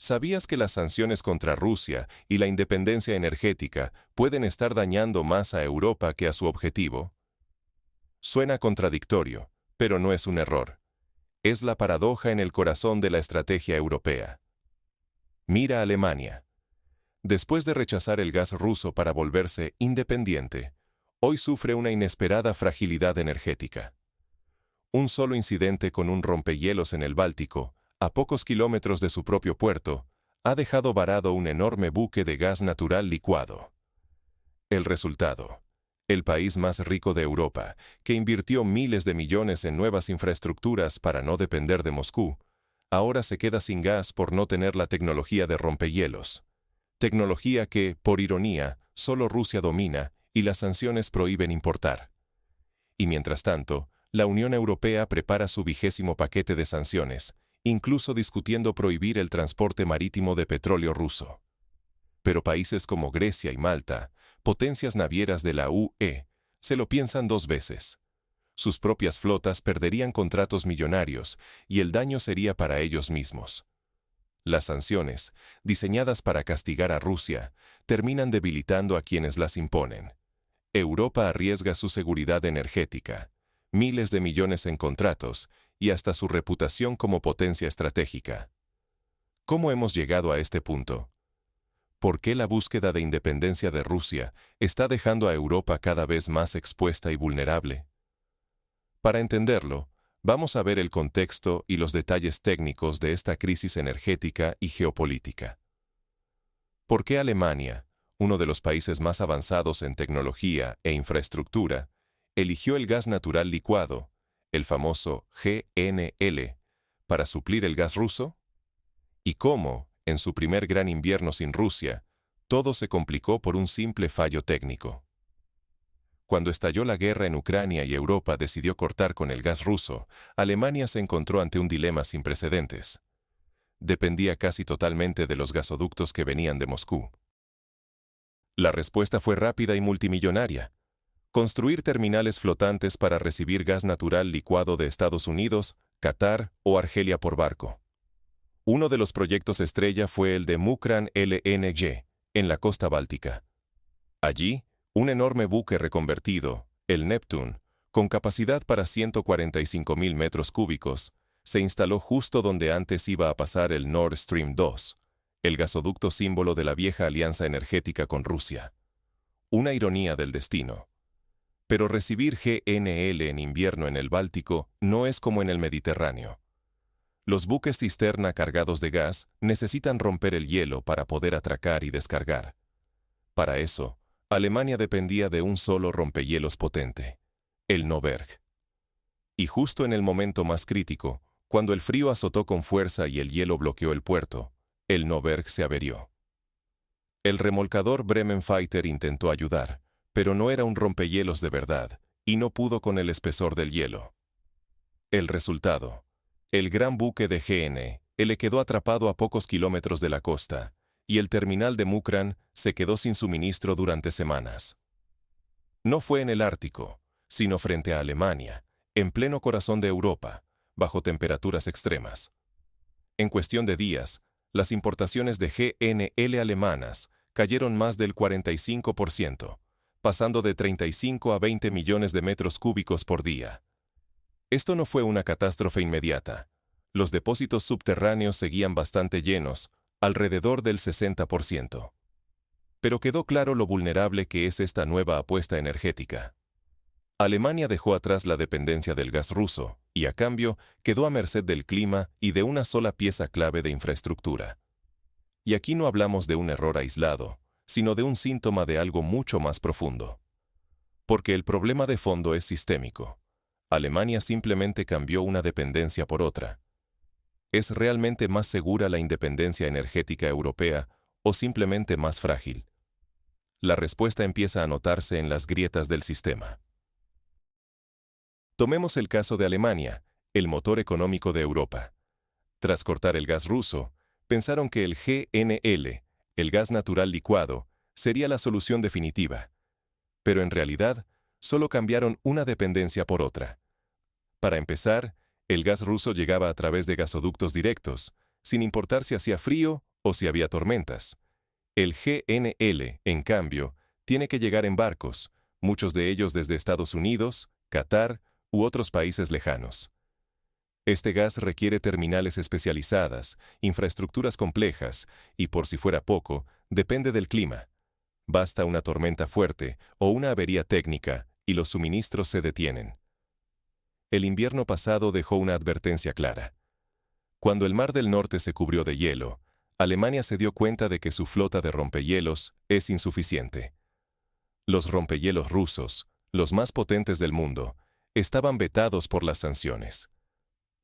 ¿Sabías que las sanciones contra Rusia y la independencia energética pueden estar dañando más a Europa que a su objetivo? Suena contradictorio, pero no es un error. Es la paradoja en el corazón de la estrategia europea. Mira a Alemania. Después de rechazar el gas ruso para volverse independiente, hoy sufre una inesperada fragilidad energética. Un solo incidente con un rompehielos en el Báltico, a pocos kilómetros de su propio puerto, ha dejado varado un enorme buque de gas natural licuado. El resultado: el país más rico de Europa, que invirtió miles de millones en nuevas infraestructuras para no depender de Moscú, ahora se queda sin gas por no tener la tecnología de rompehielos. Tecnología que, por ironía, solo Rusia domina y las sanciones prohíben importar. Y mientras tanto, la Unión Europea prepara su 20º paquete de sanciones, incluso discutiendo prohibir el transporte marítimo de petróleo ruso. Pero países como Grecia y Malta, potencias navieras de la UE, se lo piensan 2 veces. Sus propias flotas perderían contratos millonarios y el daño sería para ellos mismos. Las sanciones, diseñadas para castigar a Rusia, terminan debilitando a quienes las imponen. Europa arriesga su seguridad energética, miles de millones en contratos y hasta su reputación como potencia estratégica. ¿Cómo hemos llegado a este punto? ¿Por qué la búsqueda de independencia de Rusia está dejando a Europa cada vez más expuesta y vulnerable? Para entenderlo, vamos a ver el contexto y los detalles técnicos de esta crisis energética y geopolítica. ¿Por qué Alemania, uno de los países más avanzados en tecnología e infraestructura, eligió el gas natural licuado, el famoso GNL, para suplir el gas ruso? ¿Y cómo, en su primer gran invierno sin Rusia, todo se complicó por un simple fallo técnico? Cuando estalló la guerra en Ucrania y Europa decidió cortar con el gas ruso, Alemania se encontró ante un dilema sin precedentes. Dependía casi totalmente de los gasoductos que venían de Moscú. La respuesta fue rápida y multimillonaria: construir terminales flotantes para recibir gas natural licuado de Estados Unidos, Qatar o Argelia por barco. Uno de los proyectos estrella fue el de Mukran LNG, en la costa báltica. Allí, un enorme buque reconvertido, el Neptune, con capacidad para 145.000 metros cúbicos, se instaló justo donde antes iba a pasar el Nord Stream 2, el gasoducto símbolo de la vieja alianza energética con Rusia. Una ironía del destino. Pero recibir GNL en invierno en el Báltico no es como en el Mediterráneo. Los buques cisterna cargados de gas necesitan romper el hielo para poder atracar y descargar. Para eso, Alemania dependía de un solo rompehielos potente, el Neuwerk. Y justo en el momento más crítico, cuando el frío azotó con fuerza y el hielo bloqueó el puerto, el Neuwerk se averió. El remolcador Bremen Fighter intentó ayudar, pero no era un rompehielos de verdad, y no pudo con el espesor del hielo. El resultado: el gran buque de GNL quedó atrapado a pocos kilómetros de la costa, y el terminal de Mukran se quedó sin suministro durante semanas. No fue en el Ártico, sino frente a Alemania, en pleno corazón de Europa, bajo temperaturas extremas. En cuestión de días, las importaciones de GNL alemanas cayeron más del 45%, pasando de 35 a 20 millones de metros cúbicos por día. Esto no fue una catástrofe inmediata. Los depósitos subterráneos seguían bastante llenos, alrededor del 60%. Pero quedó claro lo vulnerable que es esta nueva apuesta energética. Alemania dejó atrás la dependencia del gas ruso y, a cambio, quedó a merced del clima y de una sola pieza clave de infraestructura. Y aquí no hablamos de un error aislado, sino de un síntoma de algo mucho más profundo. Porque el problema de fondo es sistémico. Alemania simplemente cambió una dependencia por otra. ¿Es realmente más segura la independencia energética europea o simplemente más frágil? La respuesta empieza a notarse en las grietas del sistema. Tomemos el caso de Alemania, el motor económico de Europa. Tras cortar el gas ruso, pensaron que el GNL, el gas natural licuado, sería la solución definitiva. Pero en realidad, solo cambiaron una dependencia por otra. Para empezar, el gas ruso llegaba a través de gasoductos directos, sin importar si hacía frío o si había tormentas. El GNL, en cambio, tiene que llegar en barcos, muchos de ellos desde Estados Unidos, Qatar u otros países lejanos. Este gas requiere terminales especializadas, infraestructuras complejas y, por si fuera poco, depende del clima. Basta una tormenta fuerte o una avería técnica y los suministros se detienen. El invierno pasado dejó una advertencia clara. Cuando el Mar del Norte se cubrió de hielo, Alemania se dio cuenta de que su flota de rompehielos es insuficiente. Los rompehielos rusos, los más potentes del mundo, estaban vetados por las sanciones.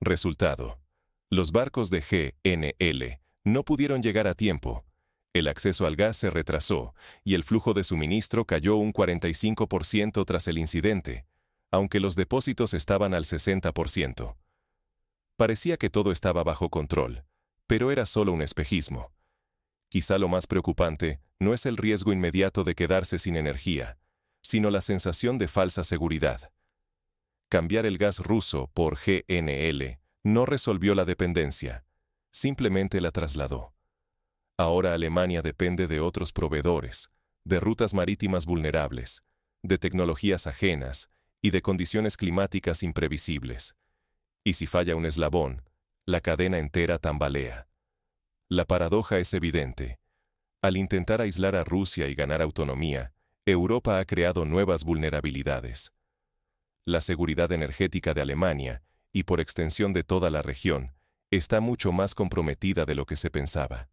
Resultado: los barcos de GNL no pudieron llegar a tiempo, el acceso al gas se retrasó y el flujo de suministro cayó un 45% tras el incidente, aunque los depósitos estaban al 60%. Parecía que todo estaba bajo control, pero era solo un espejismo. Quizá lo más preocupante no es el riesgo inmediato de quedarse sin energía, sino la sensación de falsa seguridad. Cambiar el gas ruso por GNL no resolvió la dependencia, simplemente la trasladó. Ahora Alemania depende de otros proveedores, de rutas marítimas vulnerables, de tecnologías ajenas y de condiciones climáticas imprevisibles. Y si falla un eslabón, la cadena entera tambalea. La paradoja es evidente. Al intentar aislar a Rusia y ganar autonomía, Europa ha creado nuevas vulnerabilidades. La seguridad energética de Alemania, y por extensión de toda la región, está mucho más comprometida de lo que se pensaba.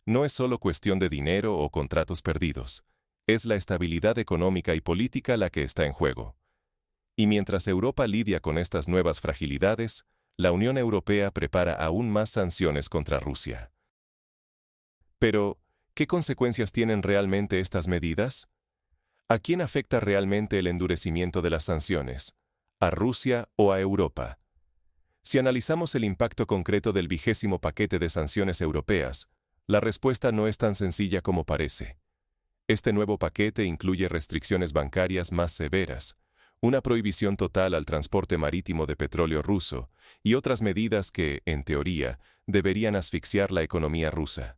No es solo cuestión de dinero o contratos perdidos, es la estabilidad económica y política la que está en juego. Y mientras Europa lidia con estas nuevas fragilidades, la Unión Europea prepara aún más sanciones contra Rusia. Pero, ¿qué consecuencias tienen realmente estas medidas? ¿A quién afecta realmente el endurecimiento de las sanciones? ¿A Rusia o a Europa? Si analizamos el impacto concreto del 20º paquete de sanciones europeas, la respuesta no es tan sencilla como parece. Este nuevo paquete incluye restricciones bancarias más severas, una prohibición total al transporte marítimo de petróleo ruso y otras medidas que, en teoría, deberían asfixiar la economía rusa.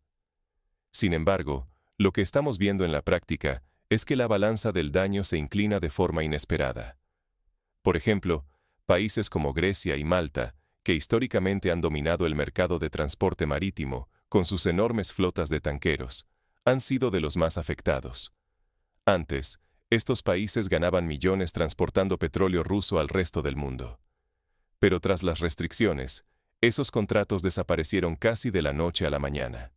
Sin embargo, lo que estamos viendo en la práctica es que la balanza del daño se inclina de forma inesperada. Por ejemplo, países como Grecia y Malta, que históricamente han dominado el mercado de transporte marítimo con sus enormes flotas de tanqueros, han sido de los más afectados. Antes, estos países ganaban millones transportando petróleo ruso al resto del mundo. Pero tras las restricciones, esos contratos desaparecieron casi de la noche a la mañana.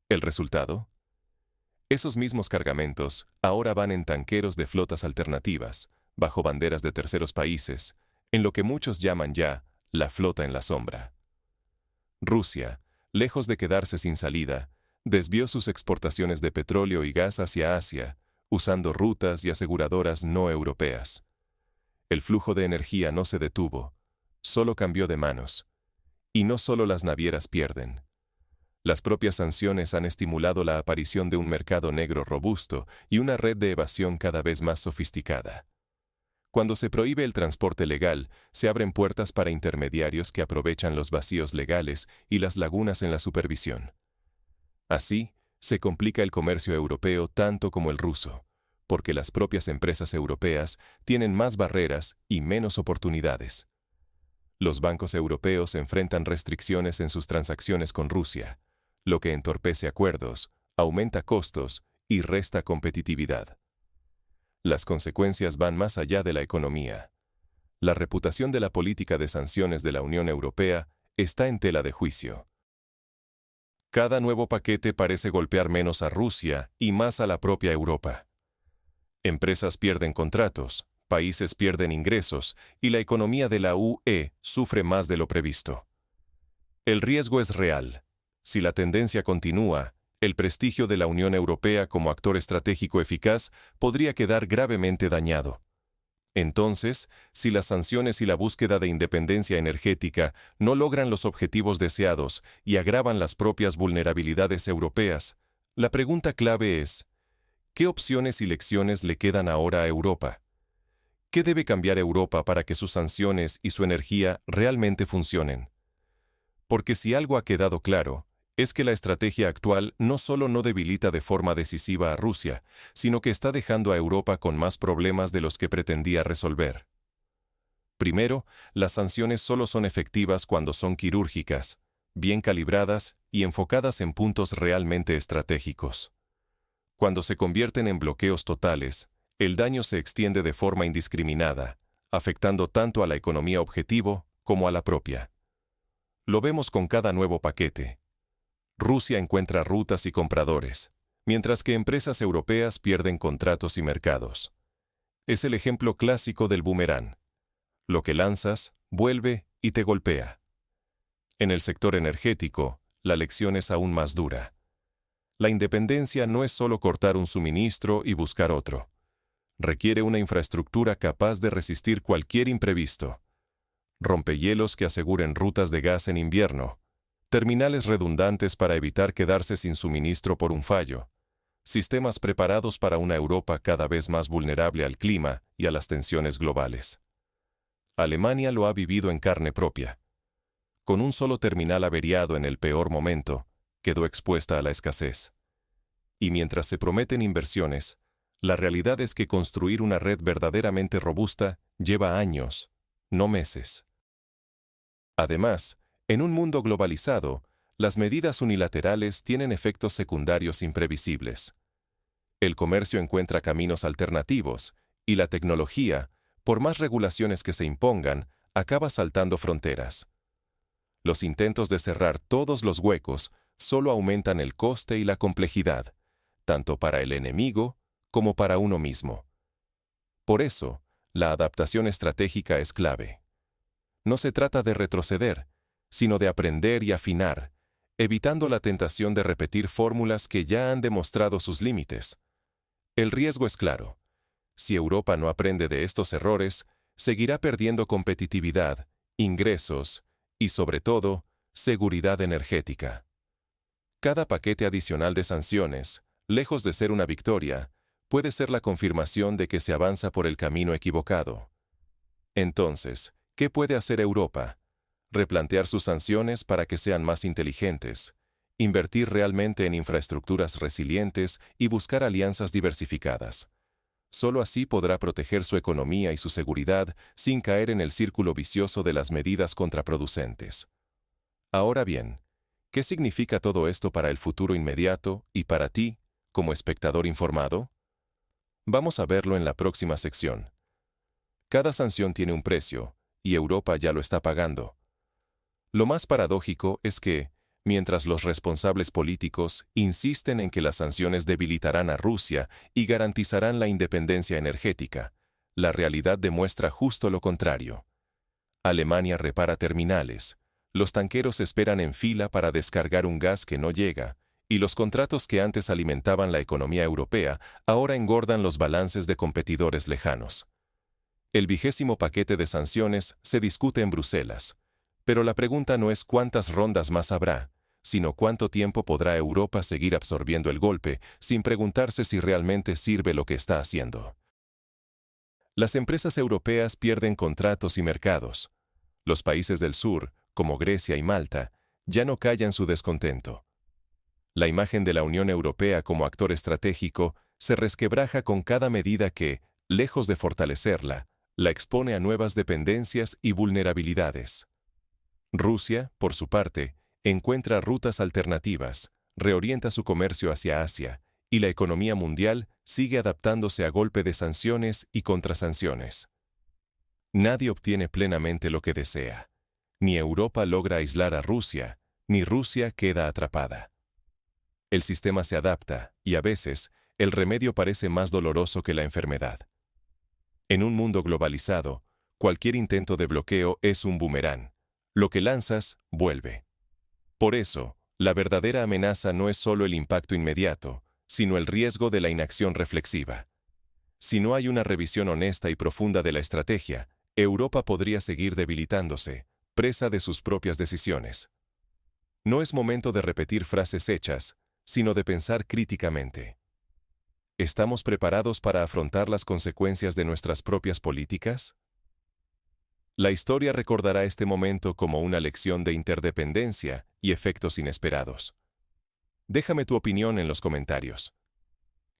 ¿El resultado? Esos mismos cargamentos ahora van en tanqueros de flotas alternativas, bajo banderas de terceros países, en lo que muchos llaman ya la flota en la sombra. Rusia, lejos de quedarse sin salida, desvió sus exportaciones de petróleo y gas hacia Asia, usando rutas y aseguradoras no europeas. El flujo de energía no se detuvo, solo cambió de manos. Y no solo las navieras pierden. Las propias sanciones han estimulado la aparición de un mercado negro robusto y una red de evasión cada vez más sofisticada. Cuando se prohíbe el transporte legal, se abren puertas para intermediarios que aprovechan los vacíos legales y las lagunas en la supervisión. Así, se complica el comercio europeo tanto como el ruso, porque las propias empresas europeas tienen más barreras y menos oportunidades. Los bancos europeos enfrentan restricciones en sus transacciones con Rusia, lo que entorpece acuerdos, aumenta costos y resta competitividad. Las consecuencias van más allá de la economía. La reputación de la política de sanciones de la Unión Europea está en tela de juicio. Cada nuevo paquete parece golpear menos a Rusia y más a la propia Europa. Empresas pierden contratos, países pierden ingresos y la economía de la UE sufre más de lo previsto. El riesgo es real. Si la tendencia continúa, el prestigio de la Unión Europea como actor estratégico eficaz podría quedar gravemente dañado. Entonces, si las sanciones y la búsqueda de independencia energética no logran los objetivos deseados y agravan las propias vulnerabilidades europeas, la pregunta clave es: ¿qué opciones y lecciones le quedan ahora a Europa? ¿Qué debe cambiar Europa para que sus sanciones y su energía realmente funcionen? Porque si algo ha quedado claro, es que la estrategia actual no solo no debilita de forma decisiva a Rusia, sino que está dejando a Europa con más problemas de los que pretendía resolver. Primero, las sanciones solo son efectivas cuando son quirúrgicas, bien calibradas y enfocadas en puntos realmente estratégicos. Cuando se convierten en bloqueos totales, el daño se extiende de forma indiscriminada, afectando tanto a la economía objetivo como a la propia. Lo vemos con cada nuevo paquete. Rusia encuentra rutas y compradores, mientras que empresas europeas pierden contratos y mercados. Es el ejemplo clásico del boomerang. Lo que lanzas, vuelve y te golpea. En el sector energético, la lección es aún más dura. La independencia no es solo cortar un suministro y buscar otro. Requiere una infraestructura capaz de resistir cualquier imprevisto. Rompehielos que aseguren rutas de gas en invierno, terminales redundantes para evitar quedarse sin suministro por un fallo, sistemas preparados para una Europa cada vez más vulnerable al clima y a las tensiones globales. Alemania lo ha vivido en carne propia. Con un solo terminal averiado en el peor momento, quedó expuesta a la escasez. Y mientras se prometen inversiones, la realidad es que construir una red verdaderamente robusta lleva años, no meses. Además, en un mundo globalizado, las medidas unilaterales tienen efectos secundarios imprevisibles. El comercio encuentra caminos alternativos y la tecnología, por más regulaciones que se impongan, acaba saltando fronteras. Los intentos de cerrar todos los huecos solo aumentan el coste y la complejidad, tanto para el enemigo como para uno mismo. Por eso, la adaptación estratégica es clave. No se trata de retroceder, sino de aprender y afinar, evitando la tentación de repetir fórmulas que ya han demostrado sus límites. El riesgo es claro. Si Europa no aprende de estos errores, seguirá perdiendo competitividad, ingresos y, sobre todo, seguridad energética. Cada paquete adicional de sanciones, lejos de ser una victoria, puede ser la confirmación de que se avanza por el camino equivocado. Entonces, ¿qué puede hacer Europa? Replantear sus sanciones para que sean más inteligentes, invertir realmente en infraestructuras resilientes y buscar alianzas diversificadas. Solo así podrá proteger su economía y su seguridad sin caer en el círculo vicioso de las medidas contraproducentes. Ahora bien, ¿qué significa todo esto para el futuro inmediato y para ti, como espectador informado? Vamos a verlo en la próxima sección. Cada sanción tiene un precio, y Europa ya lo está pagando. Lo más paradójico es que, mientras los responsables políticos insisten en que las sanciones debilitarán a Rusia y garantizarán la independencia energética, la realidad demuestra justo lo contrario. Alemania repara terminales, los tanqueros esperan en fila para descargar un gas que no llega, y los contratos que antes alimentaban la economía europea ahora engordan los balances de competidores lejanos. El 20º paquete de sanciones se discute en Bruselas, pero la pregunta no es cuántas rondas más habrá, sino cuánto tiempo podrá Europa seguir absorbiendo el golpe sin preguntarse si realmente sirve lo que está haciendo. Las empresas europeas pierden contratos y mercados. Los países del sur, como Grecia y Malta, ya no callan su descontento. La imagen de la Unión Europea como actor estratégico se resquebraja con cada medida que, lejos de fortalecerla, la expone a nuevas dependencias y vulnerabilidades. Rusia, por su parte, encuentra rutas alternativas, reorienta su comercio hacia Asia, y la economía mundial sigue adaptándose a golpe de sanciones y contrasanciones. Nadie obtiene plenamente lo que desea. Ni Europa logra aislar a Rusia, ni Rusia queda atrapada. El sistema se adapta, y a veces, el remedio parece más doloroso que la enfermedad. En un mundo globalizado, cualquier intento de bloqueo es un boomerang. Lo que lanzas, vuelve. Por eso, la verdadera amenaza no es solo el impacto inmediato, sino el riesgo de la inacción reflexiva. Si no hay una revisión honesta y profunda de la estrategia, Europa podría seguir debilitándose, presa de sus propias decisiones. No es momento de repetir frases hechas, sino de pensar críticamente. ¿Estamos preparados para afrontar las consecuencias de nuestras propias políticas? La historia recordará este momento como una lección de interdependencia y efectos inesperados. Déjame tu opinión en los comentarios.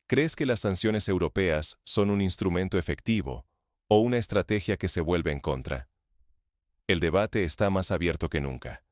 ¿Crees que las sanciones europeas son un instrumento efectivo o una estrategia que se vuelve en contra? El debate está más abierto que nunca.